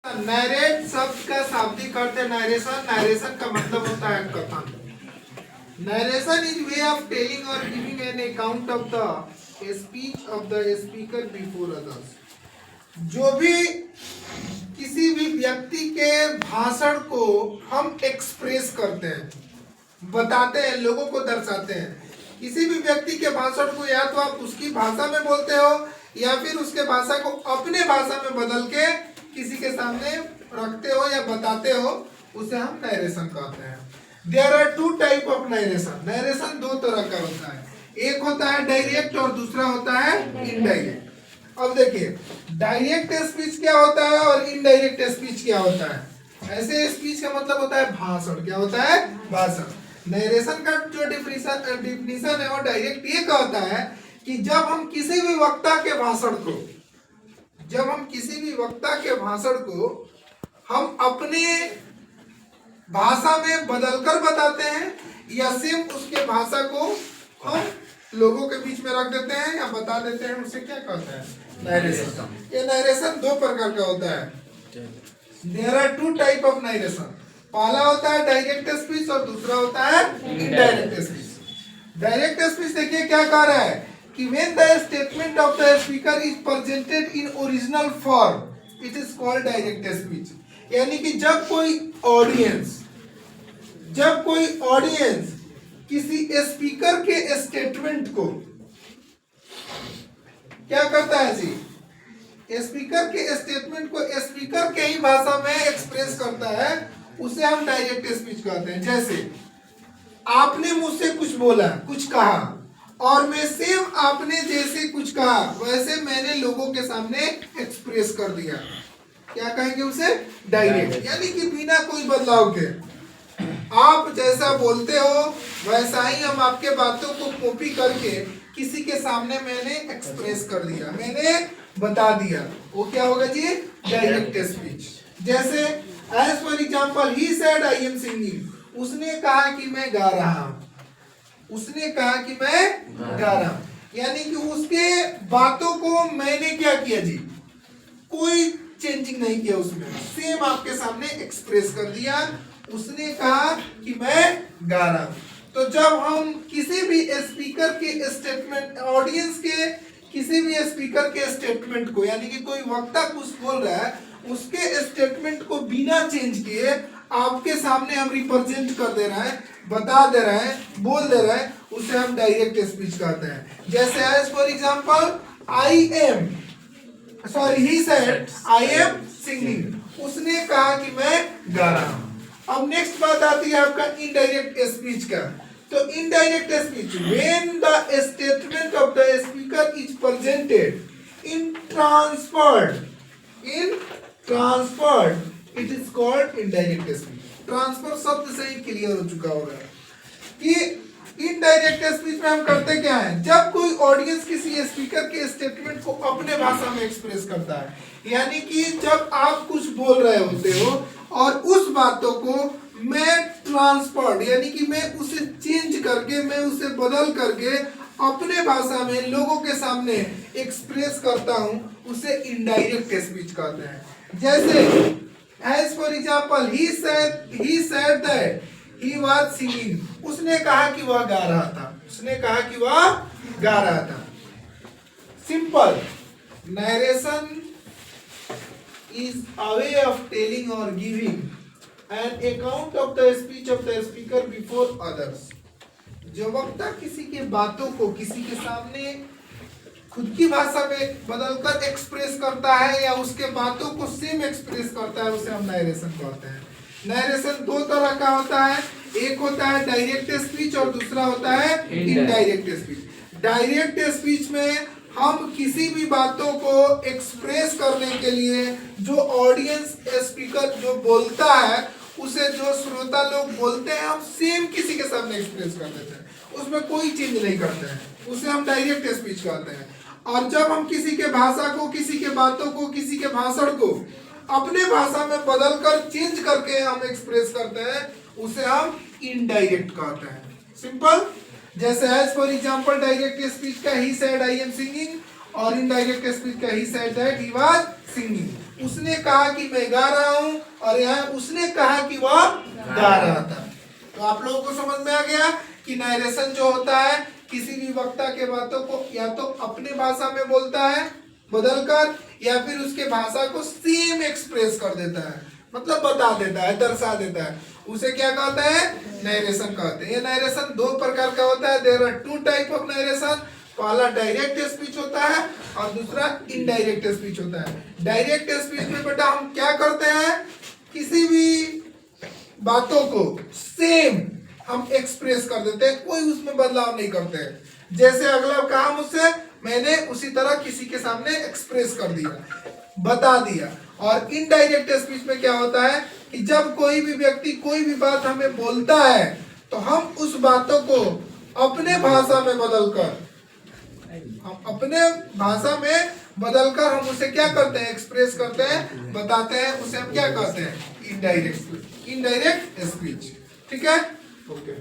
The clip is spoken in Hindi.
नरेट शब्द का शाब्दिक अर्थ है नरेशन। नरेशन का मतलब होता है कथन। Narration is way of telling और giving an account of the speech of the speaker before others. जो भी किसी भी व्यक्ति के भाषण को हम एक्सप्रेस करते हैं, बताते हैं, लोगों को दर्शाते हैं। किसी भी व्यक्ति के भाषण को या तो आप उसकी भाषा में बोलते हो या फिर उसके भाषा को अपने भाषा में बदल के किसी के सामने रखते हो या बताते हो, उसे हम नरेशन कहते हैं। There are two type of narration. Narration दो तरह का होता है, एक होता है डायरेक्ट और दूसरा होता है इनडायरेक्ट। अब देखिए डायरेक्ट स्पीच क्या होता है और इनडायरेक्ट स्पीच क्या होता है। ऐसे स्पीच का मतलब होता है भाषण। क्या होता है? भाषण। नरेशन का जो डिफिनीशन है वो डायरेक्ट ये कहता है कि जब हम किसी भी वक्ता के भाषण को हम अपने भाषा में बदलकर बताते हैं या सेम उसके भाषा को हम लोगों के बीच में रख देते हैं या बता देते हैं, उसे क्या कहते हैं? नरेशन। ये नरेशन दो प्रकार का होता है। There are two type of narration. पहला होता है डायरेक्ट स्पीच और दूसरा होता है इनडायरेक्ट स्पीच। डायरेक्ट स्पीच देखिए क्या कह रहा है कि when the statement of the speaker is presented in original form it is called direct speech। यानी कि जब कोई ऑडियंस किसी स्पीकर के स्टेटमेंट को क्या करता है जी, स्पीकर के स्टेटमेंट को स्पीकर के ही भाषा में एक्सप्रेस करता है, उसे हम डायरेक्ट स्पीच कहते हैं। जैसे आपने मुझसे कुछ बोला, कुछ कहा और मैं सेम आपने जैसे कुछ कहा वैसे मैंने लोगों के सामने एक्सप्रेस कर दिया। क्या कहेंगे उसे? डायरेक्ट। यानी कि बिना कोई बदलाव के आप जैसा बोलते हो वैसा ही हम आपके बातों को कॉपी करके किसी के सामने मैंने एक्सप्रेस कर दिया, मैंने बता दिया। वो क्या होगा जी? Direct speech. जैसे as for example he said I am singing. उसने कहा कि मैं गा रहा हूं। उसने कहा कि मैं गा रहा हूं, यानी कि उसके बातों को मैंने क्या किया जी, कोई चेंजिंग नहीं किया, उसमें सेम आपके सामने एक्सप्रेस कर दिया। उसने कहा कि मैं गा रहा हूं। तो जब हम किसी भी स्पीकर के स्टेटमेंट, ऑडियंस के किसी भी स्पीकर के स्टेटमेंट को, यानी कि कोई वक्ता कुछ बोल रहा है, उसके स्टेटमेंट को बिना चेंज किए आपके सामने हम रिप्रेजेंट कर दे रहा है, बता दे रहा है, बोल दे रहा है, उसे हम डायरेक्ट स्पीच कहते हैं। जैसे as for example he said I am singing. उसने कहा कि मैं गा रहा हूं। अब नेक्स्ट बात आती है आपका इनडायरेक्ट स्पीच का। तो indirect speech when the statement of the speaker is presented in transferred it is called indirect speech. Transfer शब्द से ही क्लियर हो चुका होगा कि इनडायरेक्ट स्पीच में हम करते क्या है, जब कोई ऑडियंस किसी स्पीकर के स्टेटमेंट को अपने भाषा में एक्सप्रेस करता है, यानी कि जब आप कुछ बोल रहे होते हो और उस बातों को मैं ट्रांसफर्ड यानी कि मैं उसे चेंज करके, मैं उसे बदल करके अपने भाषा में लोगों के सामने एक्सप्रेस करता हूं, उसे इनडायरेक्ट स्पीच कहते हैं। जैसे as for example he said that he was singing. उसने कहा कि वह गा रहा था। उसने कहा कि वह गा रहा था। Simple narration is a way of telling or giving an account of the speech of the speaker before others। जो वक्ता किसी के बातों को किसी के सामने खुद की भाषा में बदलकर एक्सप्रेस करता है या उसके बातों को सेम एक्सप्रेस करता है, उसे हम नरेशन कहते हैं। नरेशन दो तरह का होता है, एक होता है डायरेक्ट स्पीच और दूसरा होता है इनडायरेक्ट स्पीच। डायरेक्ट स्पीच में हम किसी भी बातों को एक्सप्रेस करने के लिए जो ऑडियंस स्पीकर जो बोलता है, उसे जो श्रोता लोग बोलते हैं, हम सेम किसी के सामने एक्सप्रेस कर देते हैं, उसमें कोई चेंज नहीं करते हैं, उसे हम डायरेक्ट स्पीच कहते हैं। और जब हम किसी के भाषा को, किसी के बातों को, किसी के भाषण को अपने भाषा में बदलकर चेंज करके हम एक्सप्रेस करते हैं, उसे हम इनडायरेक्ट कहते हैं। सिंपल। जैसे as for example direct speech का he said I am singing और इनडायरेक्ट स्पीच का he said that he was singing. उसने कहा कि मैं गा रहा हूं, और यहाँ उसने कहा कि वह गा रहा था। तो आप लोगों को समझ में आ गया कि नरेशन जो होता है किसी भी वक्ता के बातों को या तो अपने भाषा में बोलता है बदलकर, या फिर उसके भाषा को सेम एक्सप्रेस कर देता है, मतलब बता देता है, दर्शा देता है, उसे क्या कहते हैं, नरेशन कहते हैं। ये नरेशन दो प्रकार का होता है, there are two type of narration. पहला डायरेक्ट स्पीच होता है और दूसरा इनडायरेक्ट स्पीच होता है। डायरेक्ट स्पीच में बेटा हम क्या करते हैं, किसी भी बातों को सेम हम एक्सप्रेस कर देते हैं, कोई उसमें बदलाव नहीं करते हैं। जैसे अगला कहा मुझसे, मैंने उसी तरह किसी के सामने एक्सप्रेस कर दिया, बता दिया। और इनडायरेक्ट स्पीच में क्या होता है कि जब कोई भी व्यक्ति कोई भी बात हमें बोलता है तो हम उस बातों को अपने भाषा में बदलकर, हम अपने भाषा में बदलकर हम उसे क्या करते हैं, एक्सप्रेस करते हैं, बताते हैं, उसे हम क्या कहते हैं, इनडायरेक्ट स्पीच। ठीक है, ओके।